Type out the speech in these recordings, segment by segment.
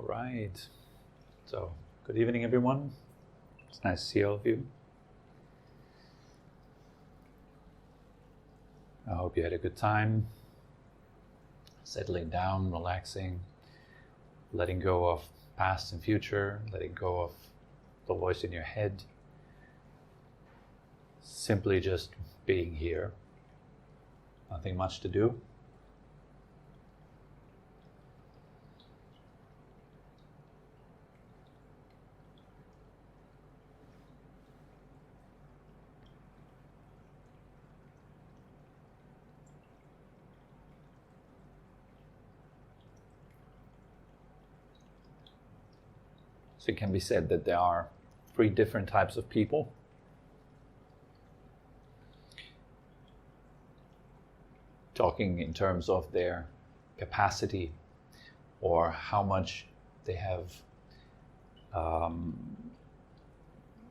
All right. So, good evening, everyone. It's nice to see all of you. I hope you had a good time, settling down, relaxing, letting go of past and future, letting go of the voice in your head, simply just being here. Nothing much to do. So it can be said that there are 3 different types of people. Talking in terms of their capacity or how much they have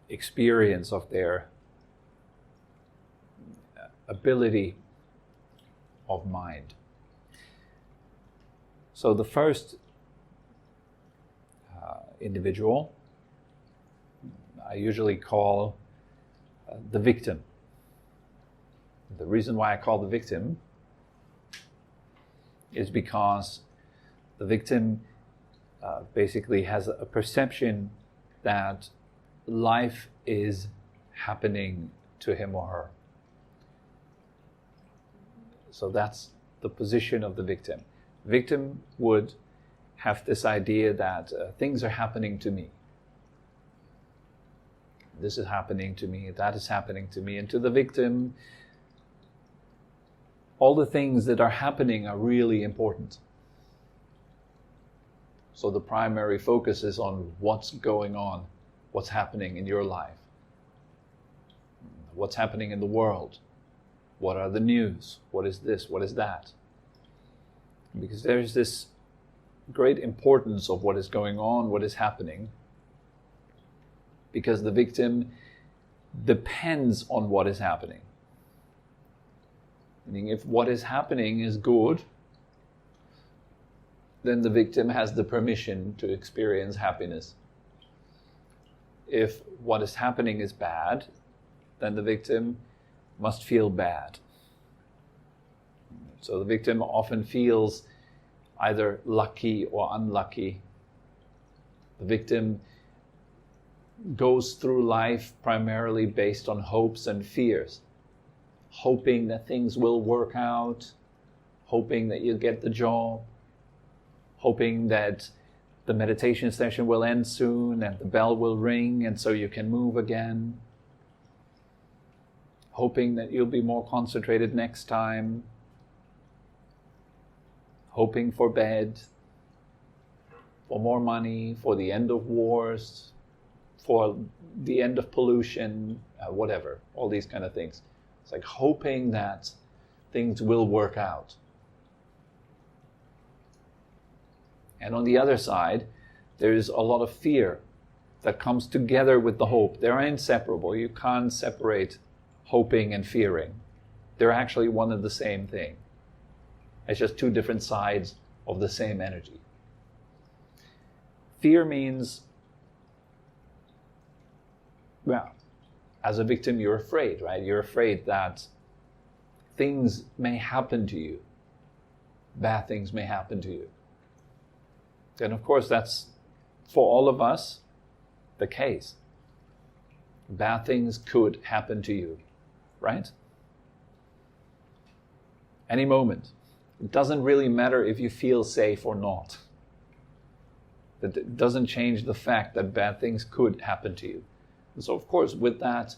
experience of their ability of mind. So the first individual I usually call the victim. The reason why I call the victim is because the victim basically has a perception that life is happening to him or her. So that's the position of the victim. Victim would have this idea that things are happening to me. This is happening to me, that is happening to me. And to the victim, all the things that are happening are really important. So the primary focus is on what's going on, what's happening in your life, what's happening in the world, what are the news, what is this, what is that. Because there's this great importance of what is going on, what is happening, because the victim depends on what is happening. Meaning, if what is happening is good, then the victim has the permission to experience happiness. If what is happening is bad, then the victim must feel bad. So the victim often feels either lucky or unlucky. The victim goes through life primarily based on hopes and fears, hoping that things will work out, hoping that you'll get the job, hoping that the meditation session will end soon and the bell will ring and so you can move again, hoping that you'll be more concentrated next time, hoping for bed, for more money, for the end of wars, for the end of pollution, whatever, all these kind of things. It's like hoping that things will work out. And on the other side, there's a lot of fear that comes together with the hope. They're inseparable. You can't separate hoping and fearing. They're actually one and the same thing. It's just 2 different sides of the same energy. Fear means, well, as a victim, you're afraid, right? You're afraid that things may happen to you. Bad things may happen to you. And of course, that's, for all of us, the case. Bad things could happen to you, right? Any moment. It doesn't really matter if you feel safe or not. It doesn't change the fact that bad things could happen to you. And so, of course, with that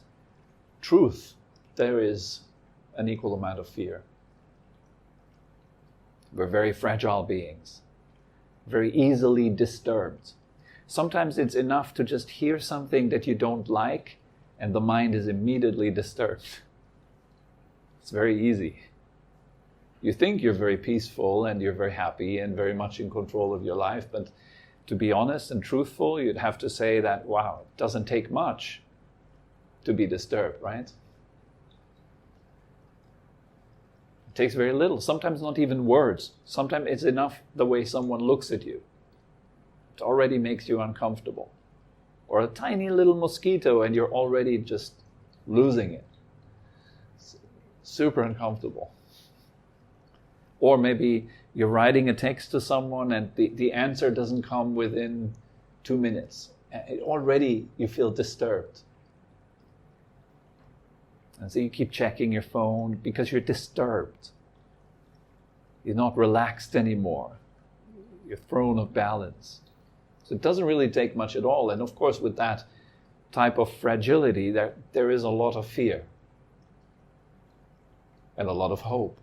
truth, there is an equal amount of fear. We're very fragile beings, very easily disturbed. Sometimes it's enough to just hear something that you don't like, and the mind is immediately disturbed. It's very easy. You think you're very peaceful and you're very happy and very much in control of your life, but to be honest and truthful, you'd have to say that, wow, it doesn't take much to be disturbed, right? It takes very little, sometimes not even words. Sometimes it's enough the way someone looks at you. It already makes you uncomfortable. Or a tiny little mosquito and you're already just losing it. It's super uncomfortable. Or maybe you're writing a text to someone and the answer doesn't come within 2 minutes. Already you feel disturbed. And so you keep checking your phone because you're disturbed. You're not relaxed anymore. You're thrown off balance. So it doesn't really take much at all. And of course, with that type of fragility, there is a lot of fear and a lot of hope.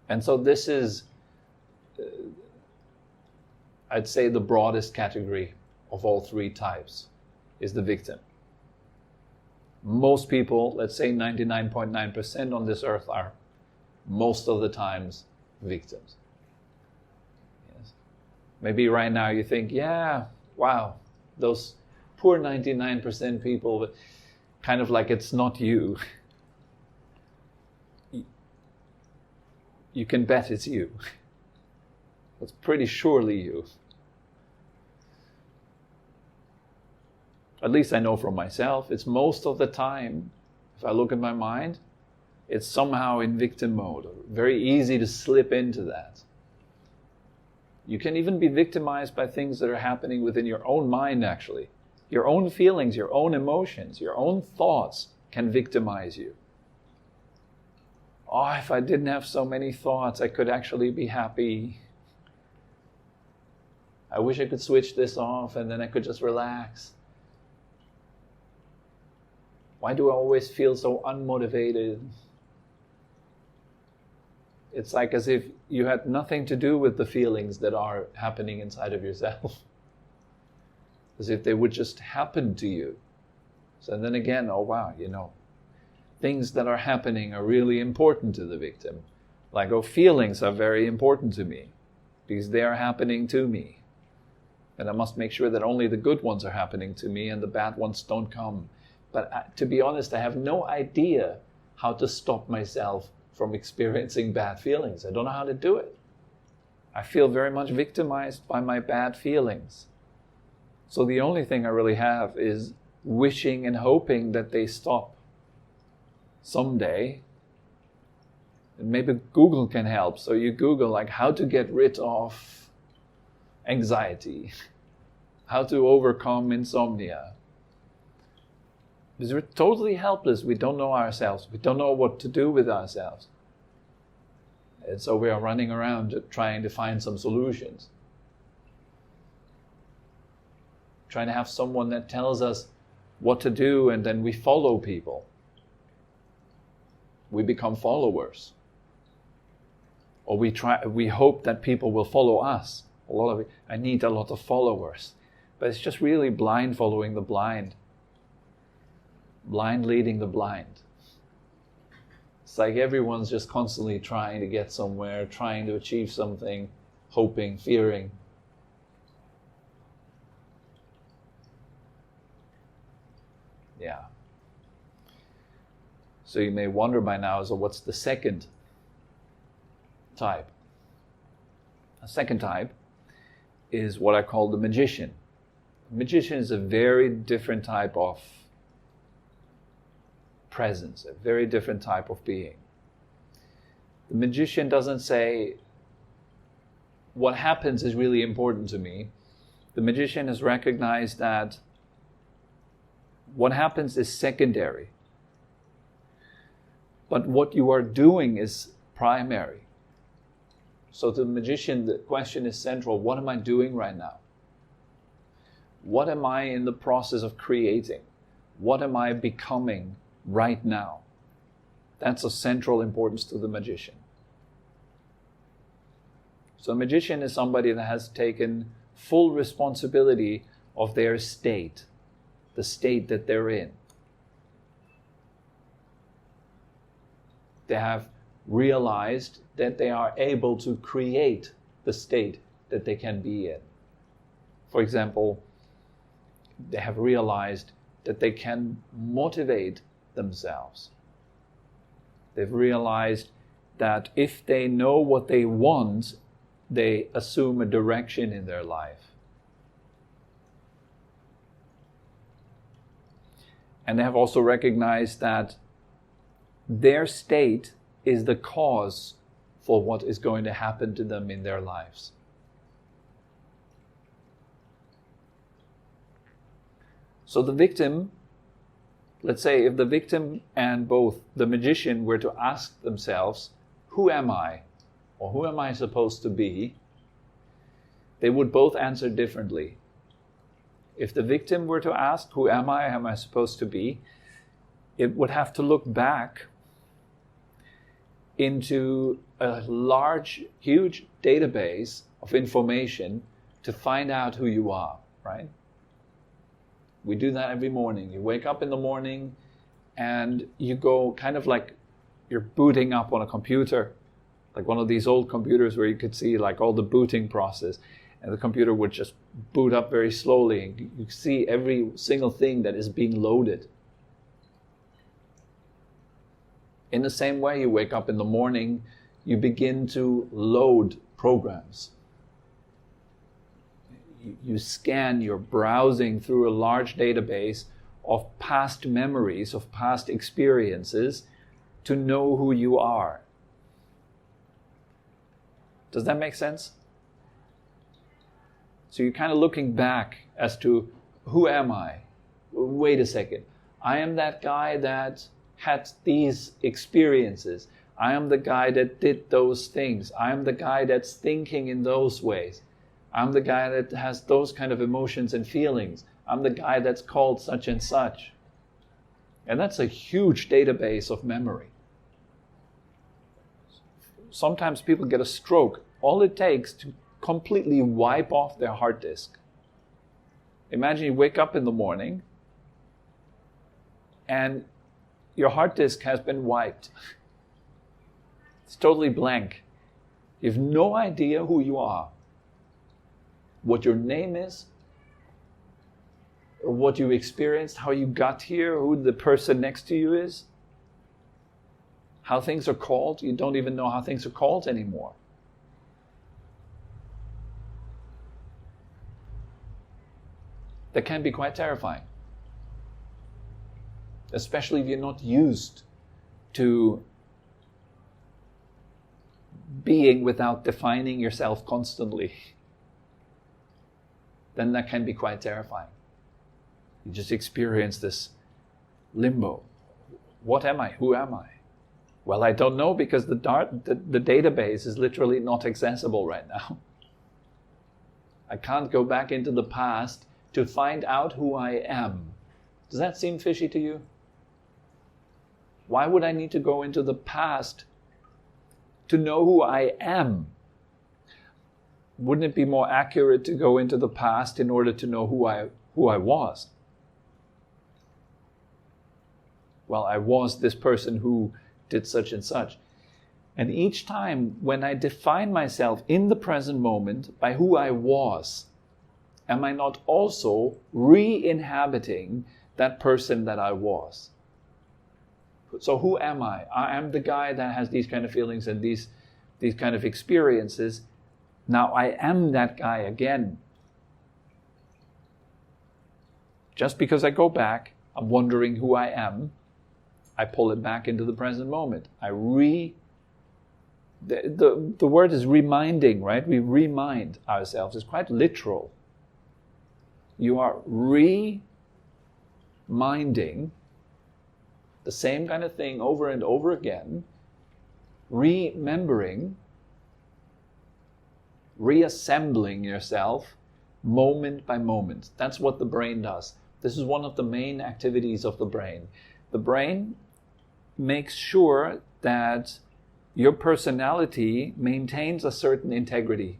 And so this is, I'd say, the broadest category of all three types is the victim. Most people, let's say 99.9% on this earth, are most of the times victims. Yes. Maybe right now you think, yeah, wow, those poor 99% people, but kind of like it's not you. You can bet it's you. It's pretty surely you. At least I know from myself, it's most of the time, if I look at my mind, it's somehow in victim mode. Very easy to slip into that. You can even be victimized by things that are happening within your own mind, actually. Your own feelings, your own emotions, your own thoughts can victimize you. Oh, if I didn't have so many thoughts, I could actually be happy. I wish I could switch this off and then I could just relax. Why do I always feel so unmotivated? It's like as if you had nothing to do with the feelings that are happening inside of yourself. As if they would just happen to you. So then again, oh wow, things that are happening are really important to the victim. Like, oh, feelings are very important to me because they are happening to me. And I must make sure that only the good ones are happening to me and the bad ones don't come. But to be honest, I have no idea how to stop myself from experiencing bad feelings. I don't know how to do it. I feel very much victimized by my bad feelings. So the only thing I really have is wishing and hoping that they stop someday. And maybe Google can help. So you Google like how to get rid of anxiety, how to overcome insomnia. Because we're totally helpless. We don't know ourselves. We don't know what to do with ourselves. And so we are running around trying to find some solutions. Trying to have someone that tells us what to do, and then we follow people. We become followers. Or we hope that people will follow us. I need a lot of followers. But it's just really blind following the blind. Blind leading the blind. It's like everyone's just constantly trying to get somewhere, trying to achieve something, hoping, fearing. Yeah. So you may wonder by now, so what's the second type? A second type is what I call the magician. The magician is a very different type of presence, a very different type of being. The magician doesn't say, what happens is really important to me. The magician has recognized that what happens is secondary. But what you are doing is primary. So to the magician, the question is central. What am I doing right now? What am I in the process of creating? What am I becoming right now? That's of central importance to the magician. So a magician is somebody that has taken full responsibility of their state, the state that they're in. They have realized that they are able to create the state that they can be in. For example, they have realized that they can motivate themselves. They've realized that if they know what they want they assume a direction in their life. And they have also recognized that their state is the cause for what is going to happen to them in their lives. So the victim, let's say if the victim and both the magician were to ask themselves, who am I? Or who am I supposed to be? They would both answer differently. If the victim were to ask, who am I supposed to be? It would have to look back into a large, huge database of information to find out who you are, right? We do that every morning. You wake up in the morning and you go kind of like you're booting up on a computer, like one of these old computers where you could see like all the booting process, and the computer would just boot up very slowly and you see every single thing that is being loaded. In the same way, you wake up in the morning, you begin to load programs. You scan, you're browsing through a large database of past memories, of past experiences to know who you are. Does that make sense? So you're kind of looking back as to, who am I? Wait a second. I am that guy that had these experiences. I am the guy that did those things. I am the guy that's thinking in those ways. I'm the guy that has those kind of emotions and feelings. I'm the guy that's called such and such. And that's a huge database of memory. Sometimes people get a stroke. All it takes to completely wipe off their hard disk. Imagine you wake up in the morning and your hard disk has been wiped. It's totally blank. You have no idea who you are, what your name is, or what you experienced, how you got here, who the person next to you is, how things are called. You don't even know how things are called anymore. That can be quite terrifying, especially if you're not used to being without defining yourself constantly. Then that can be quite terrifying. You just experience this limbo. What am I? Who am I? Well, I don't know, because the database is literally not accessible right now. I can't go back into the past to find out who I am. Does that seem fishy to you? Why would I need to go into the past to know who I am? Wouldn't it be more accurate to go into the past in order to know who I was? Well, I was this person who did such and such. And each time when I define myself in the present moment by who I was, am I not also re-inhabiting that person that I was? So who am I? I am the guy that has these kind of feelings and these kind of experiences. Now I am that guy again. Just because I go back, I'm wondering who I am, I pull it back into the present moment. The word is reminding, right? We remind ourselves. It's quite literal. You are reminding the same kind of thing over and over again, remembering, reassembling yourself moment by moment. That's what the brain does. This is one of the main activities of the brain. The brain makes sure that your personality maintains a certain integrity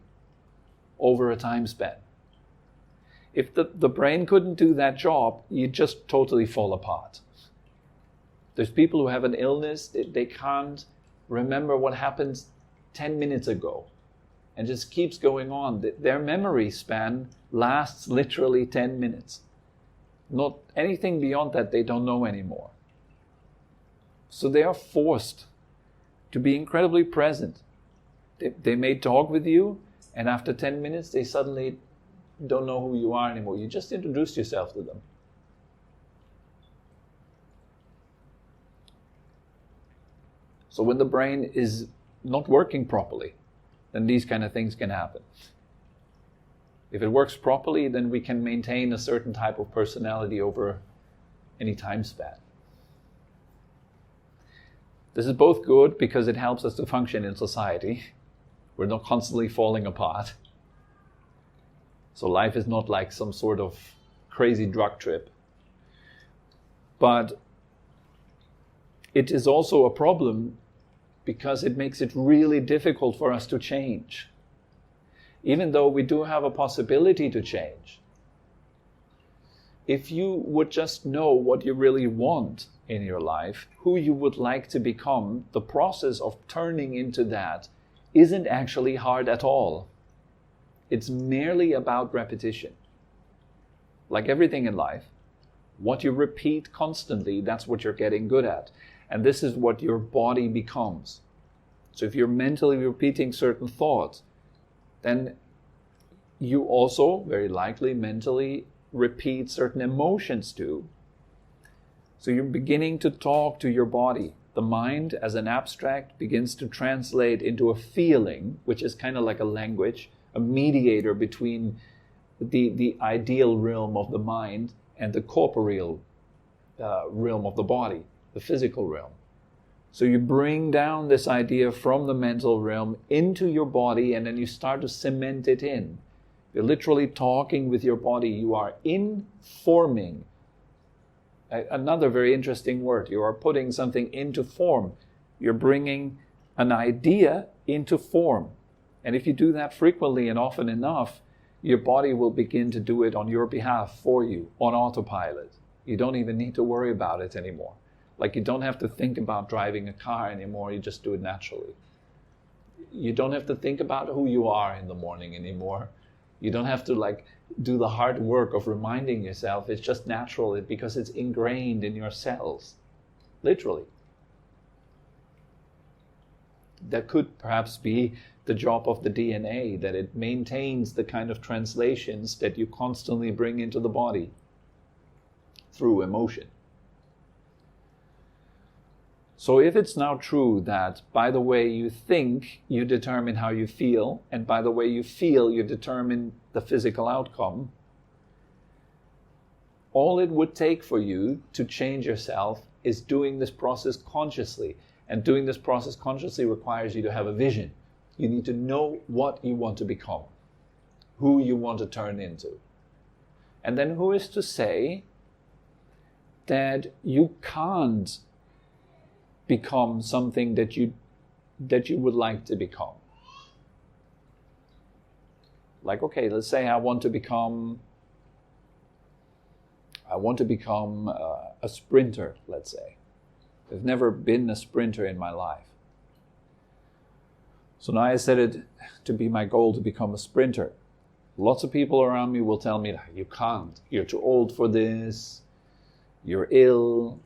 over a time span. If the brain couldn't do that job, you'd just totally fall apart. There's people who have an illness, they can't remember what happened 10 minutes ago, and just keeps going on. Their memory span lasts literally 10 minutes. Not anything beyond that they don't know anymore. So they are forced to be incredibly present. They may talk with you, And after 10 minutes, they suddenly don't know who you are anymore. You just introduced yourself to them. So when the brain is not working properly, then these kind of things can happen. If it works properly, then we can maintain a certain type of personality over any time span. This is both good because it helps us to function in society. We're not constantly falling apart. So life is not like some sort of crazy drug trip. But it is also a problem because it makes it really difficult for us to change. Even though we do have a possibility to change. If you would just know what you really want in your life, who you would like to become, the process of turning into that isn't actually hard at all. It's merely about repetition. Like everything in life, what you repeat constantly, that's what you're getting good at. And this is what your body becomes. So if you're mentally repeating certain thoughts, then you also, very likely, mentally repeat certain emotions too. So you're beginning to talk to your body. The mind, as an abstract, begins to translate into a feeling, which is kind of like a language, a mediator between the ideal realm of the mind and the corporeal realm of the body, the physical realm. So you bring down this idea from the mental realm into your body, and then you start to cement it in. You're literally talking with your body. You are informing. Another very interesting word. You are putting something into form. You're bringing an idea into form. And if you do that frequently and often enough, your body will begin to do it on your behalf for you, on autopilot. You don't even need to worry about it anymore. Like you don't have to think about driving a car anymore, you just do it naturally. You don't have to think about who you are in the morning anymore. You don't have to do the hard work of reminding yourself. It's just natural because it's ingrained in your cells, literally. That could perhaps be the job of the DNA, that it maintains the kind of translations that you constantly bring into the body through emotion. So if it's now true that by the way you think, you determine how you feel, and by the way you feel, you determine the physical outcome, all it would take for you to change yourself is doing this process consciously. And doing this process consciously requires you to have a vision. You need to know what you want to become, who you want to turn into. And then who is to say that you can't become something that you would like to become? Like, okay, let's say I want to become a sprinter, let's say. I've never been a sprinter in my life. So now I set it to be my goal to become a sprinter. Lots of people around me will tell me, you can't, you're too old for this, you're ill,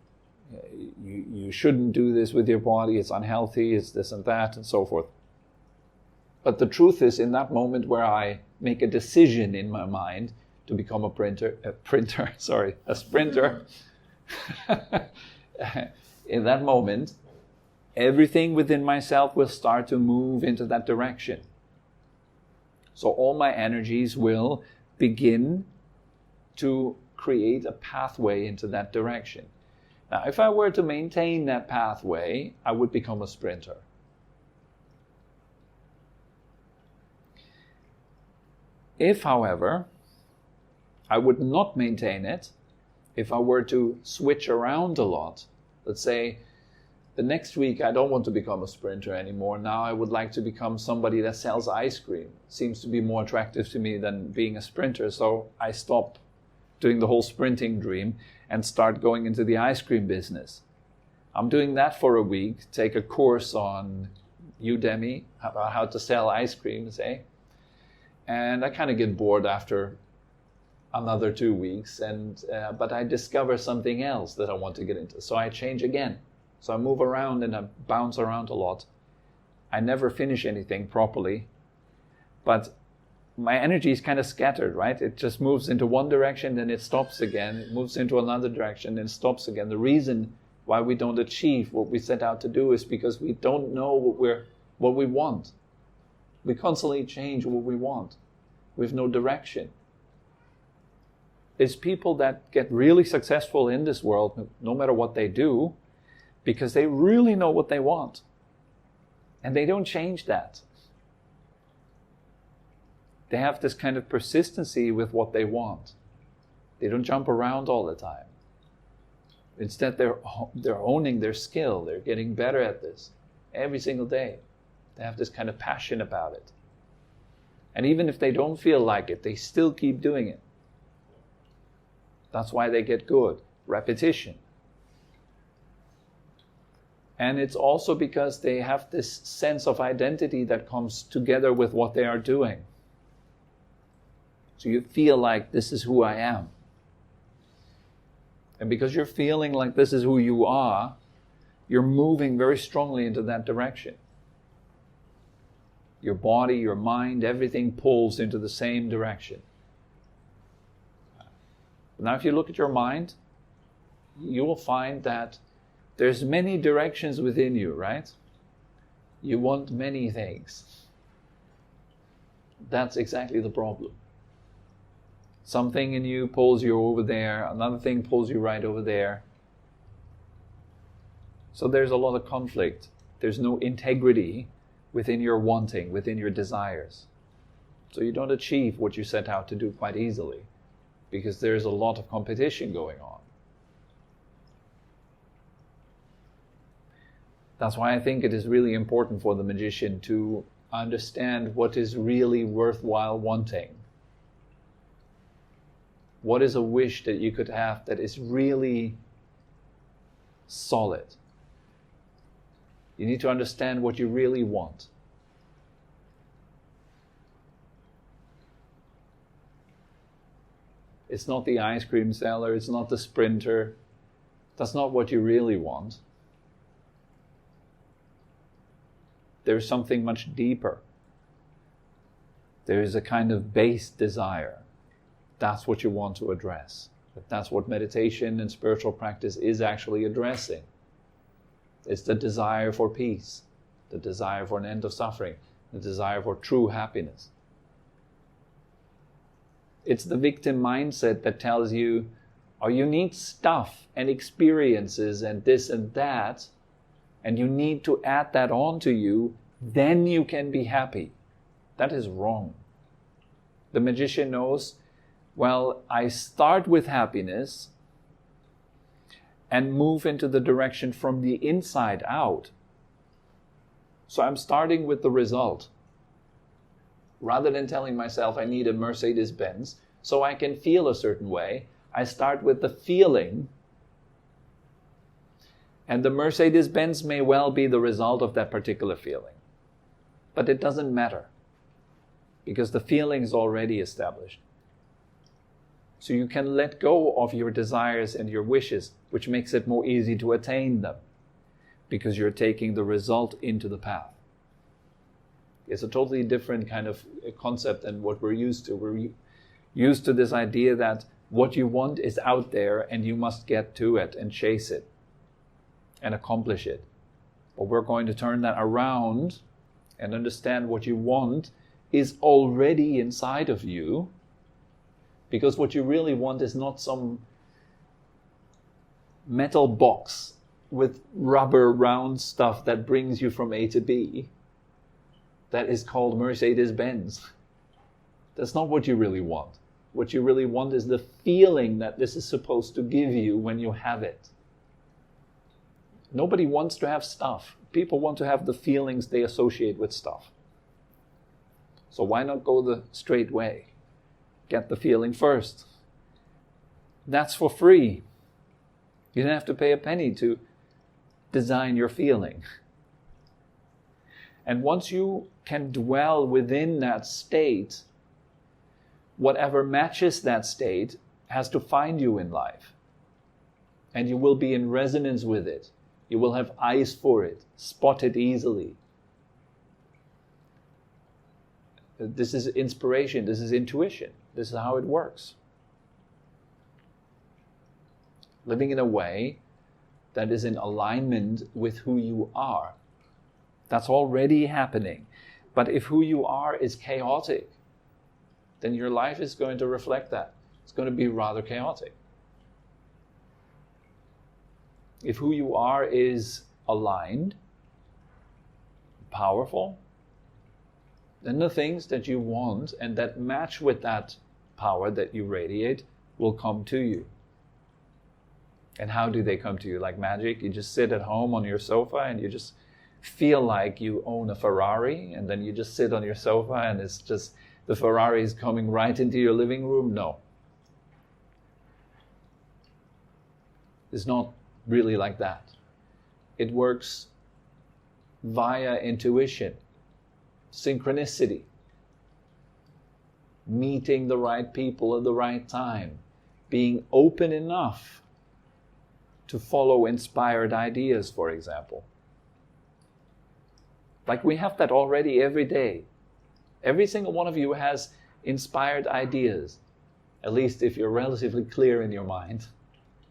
you shouldn't do this with your body, it's unhealthy, it's this and that, and so forth. But the truth is, in that moment where I make a decision in my mind to become a sprinter, in that moment, everything within myself will start to move into that direction. So all my energies will begin to create a pathway into that direction. Now, if I were to maintain that pathway, I would become a sprinter. If, however, I would not maintain it, if I were to switch around a lot, let's say the next week I don't want to become a sprinter anymore, now I would like to become somebody that sells ice cream. Seems to be more attractive to me than being a sprinter, so I stop doing the whole sprinting dream and start going into the ice cream business. I'm doing that for a week, take a course on Udemy about how to sell ice cream, say, and I kind of get bored after another 2 weeks, but I discover something else that I want to get into, so I change again. So I move around and I bounce around a lot. I never finish anything properly. But my energy is kind of scattered, right? It just moves into one direction, then it stops again. It moves into another direction, then stops again. The reason why we don't achieve what we set out to do is because we don't know what we want. We constantly change what we want. We have no direction. It's people that get really successful in this world, no matter what they do, because they really know what they want. And they don't change that. They have this kind of persistency with what they want. They don't jump around all the time. Instead, they're owning their skill. They're getting better at this every single day. They have this kind of passion about it. And even if they don't feel like it, they still keep doing it. That's why they get good. Repetition. And it's also because they have this sense of identity that comes together with what they are doing. So you feel like this is who I am. And because you're feeling like this is who you are, you're moving very strongly into that direction. Your body, your mind, everything pulls into the same direction. Now if you look at your mind, you will find that there's many directions within you, right? You want many things. That's exactly the problem. Something in you pulls you over there, another thing pulls you right over there. So there's a lot of conflict. There's no integrity within your wanting, within your desires. So you don't achieve what you set out to do quite easily, because there's a lot of competition going on. That's why I think it is really important for the magician to understand what is really worthwhile wanting. What is a wish that you could have that is really solid? You need to understand what you really want. It's not the ice cream seller, it's not the sprinter. That's not what you really want. There's something much deeper. There is a kind of base desire. That's what you want to address. That's what meditation and spiritual practice is actually addressing. It's the desire for peace, the desire for an end of suffering, the desire for true happiness. It's the victim mindset that tells you, oh, you need stuff and experiences and this and that, and you need to add that on to you, then you can be happy. That is wrong. The magician knows, well, I start with happiness and move into the direction from the inside out. So I'm starting with the result. Rather than telling myself I need a Mercedes-Benz so I can feel a certain way, I start with the feeling. And the Mercedes-Benz may well be the result of that particular feeling. But it doesn't matter, because the feeling is already established. So you can let go of your desires and your wishes, which makes it more easy to attain them, because you're taking the result into the path. It's a totally different kind of concept than what we're used to. We're used to this idea that what you want is out there and you must get to it and chase it and accomplish it. But we're going to turn that around and understand what you want is already inside of you, because what you really want is not some metal box with rubber round stuff that brings you from A to B. That is called Mercedes-Benz. That's not what you really want. What you really want is the feeling that this is supposed to give you when you have it. Nobody wants to have stuff. People want to have the feelings they associate with stuff. So why not go the straight way? Get the feeling first. That's for free. You don't have to pay a penny to design your feeling. And once you can dwell within that state, whatever matches that state has to find you in life. And you will be in resonance with it. You will have eyes for it, spot it easily. This is inspiration, this is intuition, this is how it works. Living in a way that is in alignment with who you are. That's already happening. But if who you are is chaotic, then your life is going to reflect that. It's going to be rather chaotic. If who you are is aligned, powerful, then the things that you want and that match with that power that you radiate will come to you. And how do they come to you? Like magic? You just sit at home on your sofa and you just feel like you own a Ferrari, and then you just sit on your sofa and it's just the Ferrari is coming right into your living room? No. It's not really like that. It works via intuition, synchronicity, meeting the right people at the right time, being open enough to follow inspired ideas, for example. Like we have that already every day. Every single one of you has inspired ideas, at least if you're relatively clear in your mind.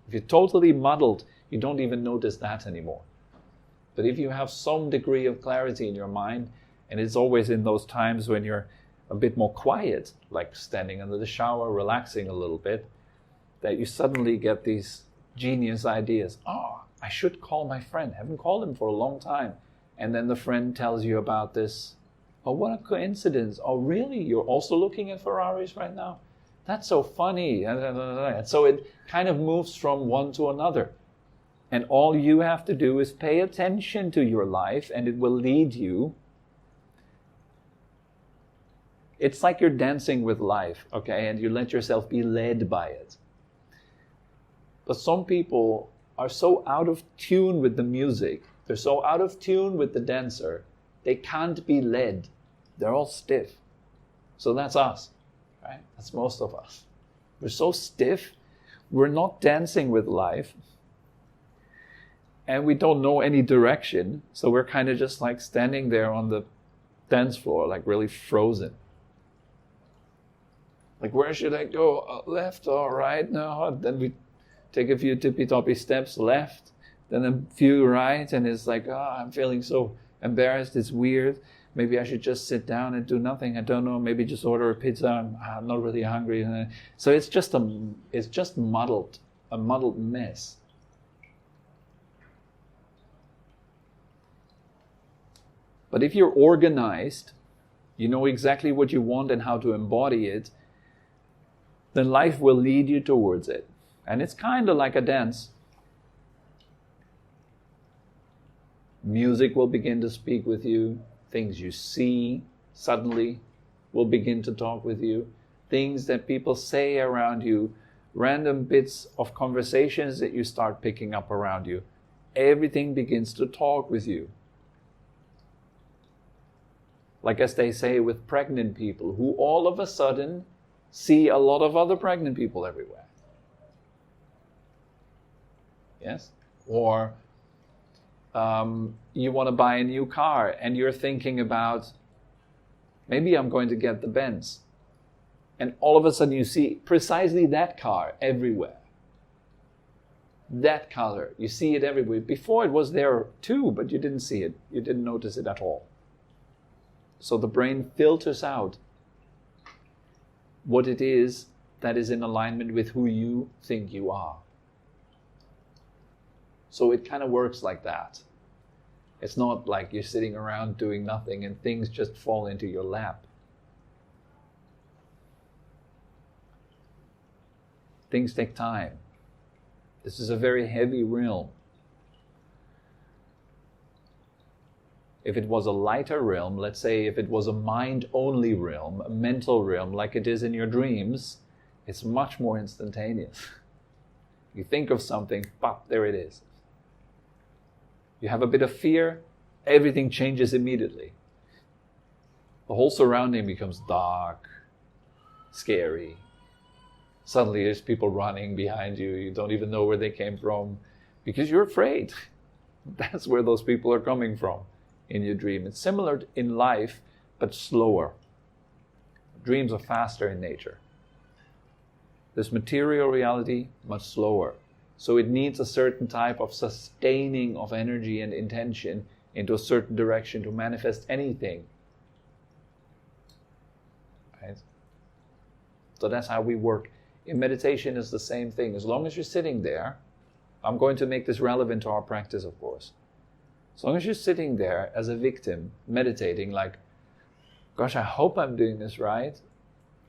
If you're totally muddled, you don't even notice that anymore. But if you have some degree of clarity in your mind, and it's always in those times when you're a bit more quiet, like standing under the shower, relaxing a little bit, that you suddenly get these genius ideas. Oh, I should call my friend. I haven't called him for a long time. And then the friend tells you about this. Oh, what a coincidence. Oh, really? You're also looking at Ferraris right now? That's so funny. And so it kind of moves from one to another. And all you have to do is pay attention to your life, and it will lead you. It's like you're dancing with life, okay? And you let yourself be led by it. But some people are so out of tune with the music, they're so out of tune with the dancer, they can't be led. They're all stiff. So that's us, right? That's most of us. We're so stiff, we're not dancing with life, and we don't know any direction, so we're kind of just like standing there on the dance floor, like really frozen. Like, where should I go? Left or right? No. Then we take a few tippy-toppy steps left, then a few right, and it's like, I'm feeling so embarrassed, it's weird. Maybe I should just sit down and do nothing. I don't know, maybe just order a pizza. I'm not really hungry. So it's just muddled, a muddled mess. But if you're organized, you know exactly what you want and how to embody it, then life will lead you towards it. And it's kind of like a dance. Music will begin to speak with you. Things you see suddenly will begin to talk with you. Things that people say around you, random bits of conversations that you start picking up around you. Everything begins to talk with you. Like as they say with pregnant people, who all of a sudden see a lot of other pregnant people everywhere. Yes? Or you want to buy a new car and you're thinking about, maybe I'm going to get the Benz. And all of a sudden you see precisely that car everywhere. That color, you see it everywhere. Before it was there too, but you didn't see it. You didn't notice it at all. So the brain filters out what it is that is in alignment with who you think you are. So it kind of works like that. It's not like you're sitting around doing nothing and things just fall into your lap. Things take time. This is a very heavy realm. If it was a lighter realm, let's say if it was a mind-only realm, a mental realm like it is in your dreams, it's much more instantaneous. You think of something, pop, there it is. You have a bit of fear, everything changes immediately. The whole surrounding becomes dark, scary. Suddenly there's people running behind you, you don't even know where they came from, because you're afraid. That's where those people are coming from in your dream. It's similar in life, but slower. Dreams are faster in nature. This material reality, much slower. So it needs a certain type of sustaining of energy and intention into a certain direction to manifest anything. Right? So that's how we work. In meditation, it's the same thing. As long as you're sitting there, I'm going to make this relevant to our practice, of course. As long as you're sitting there as a victim, meditating like, gosh, I hope I'm doing this right.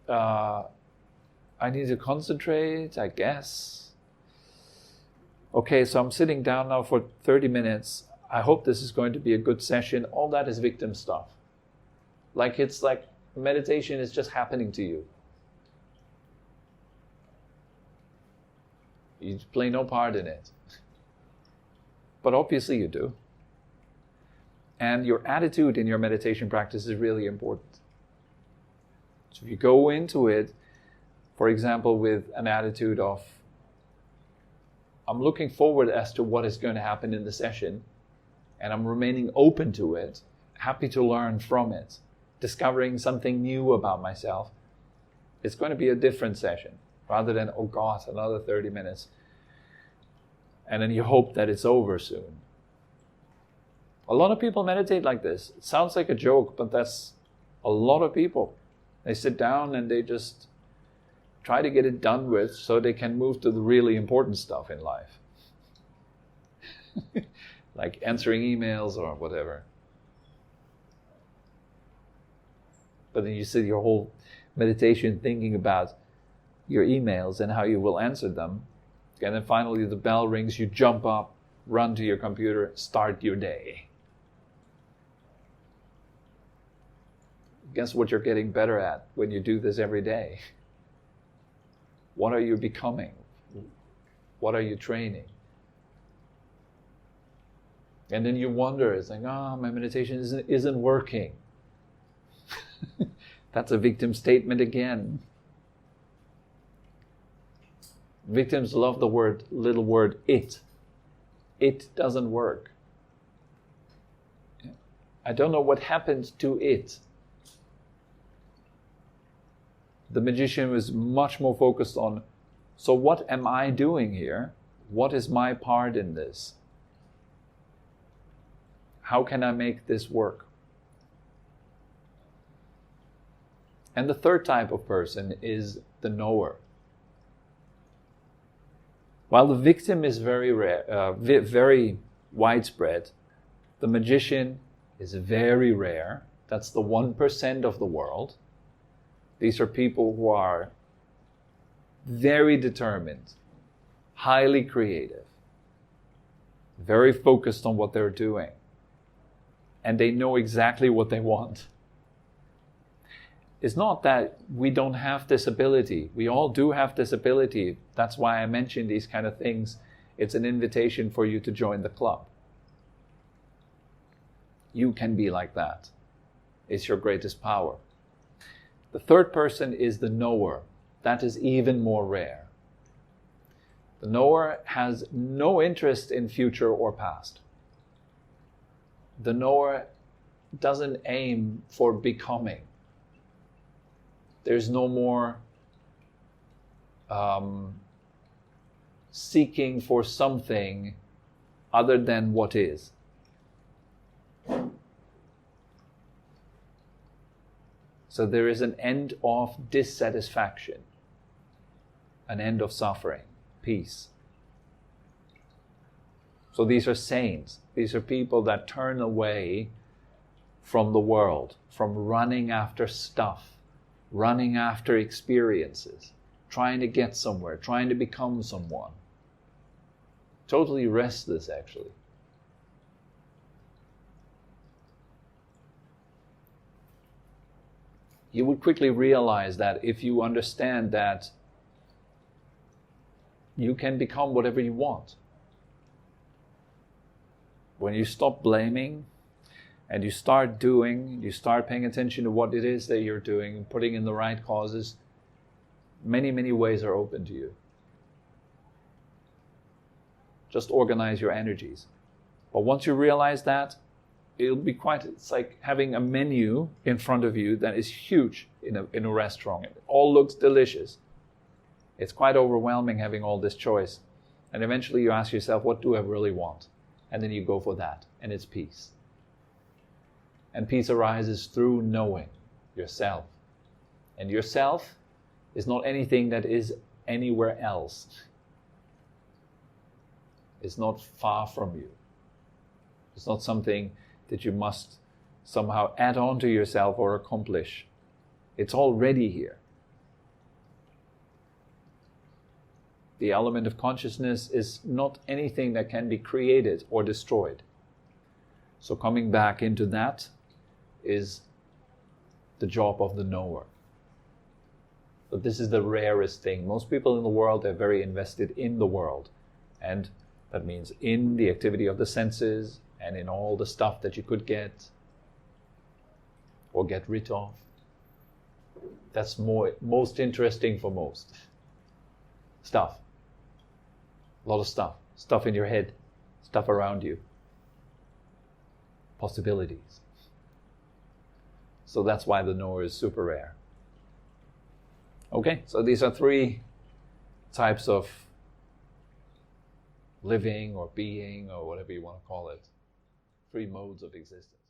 I need to concentrate, I guess. Okay, so I'm sitting down now for 30 minutes. I hope this is going to be a good session. All that is victim stuff. It's like meditation is just happening to you. You play no part in it. But obviously you do. And your attitude in your meditation practice is really important. So if you go into it, for example, with an attitude of, I'm looking forward as to what is going to happen in the session, and I'm remaining open to it, happy to learn from it, discovering something new about myself, it's going to be a different session, rather than, oh God, another 30 minutes. And then you hope that it's over soon. A lot of people meditate like this. It sounds like a joke, but that's a lot of people. They sit down and they just try to get it done with so they can move to the really important stuff in life. Like answering emails or whatever. But then you sit your whole meditation thinking about your emails and how you will answer them. And then finally the bell rings, you jump up, run to your computer, start your day. Guess what you're getting better at when you do this every day? What are you becoming? What are you training? And then you wonder, it's like, my meditation isn't working. That's a victim statement again. Victims love the little word it. It doesn't work. I don't know what happened to it. The magician was much more focused on, so what am I doing here? What is my part in this? How can I make this work? And the third type of person is the knower. While the victim is very rare, very widespread, the magician is very rare. That's the 1% of the world. These are people who are very determined, highly creative, very focused on what they're doing, and they know exactly what they want. It's not that we don't have this ability. We all do have this ability. That's why I mention these kind of things. It's an invitation for you to join the club. You can be like that. It's your greatest power. The third person is the knower. That is even more rare. The knower has no interest in future or past. The knower doesn't aim for becoming. There's no more seeking for something other than what is. So there is an end of dissatisfaction, an end of suffering, peace. So these are saints. These are people that turn away from the world, from running after stuff, running after experiences, trying to get somewhere, trying to become someone. Totally restless, actually. You would quickly realize that if you understand that you can become whatever you want. When you stop blaming and you start doing, you start paying attention to what it is that you're doing, putting in the right causes, many, many ways are open to you. Just organize your energies. But once you realize that, it'll be it's like having a menu in front of you that is huge. in a restaurant. It all looks delicious. It's quite overwhelming having all this choice. And eventually you ask yourself, what do I really want? And then you go for that, and it's peace. And peace arises through knowing yourself. And yourself is not anything that is anywhere else. It's not far from you. It's not something that you must somehow add on to yourself or accomplish. It's already here. The element of consciousness is not anything that can be created or destroyed. So coming back into that is the job of the knower. But this is the rarest thing. Most people in the world are very invested in the world. And that means in the activity of the senses and in all the stuff that you could get or get rid of. That's most interesting for most. Stuff. A lot of stuff. Stuff in your head. Stuff around you. Possibilities. So that's why the knower is super rare. Okay, so these are 3 types of living or being or whatever you want to call it. 3 modes of existence.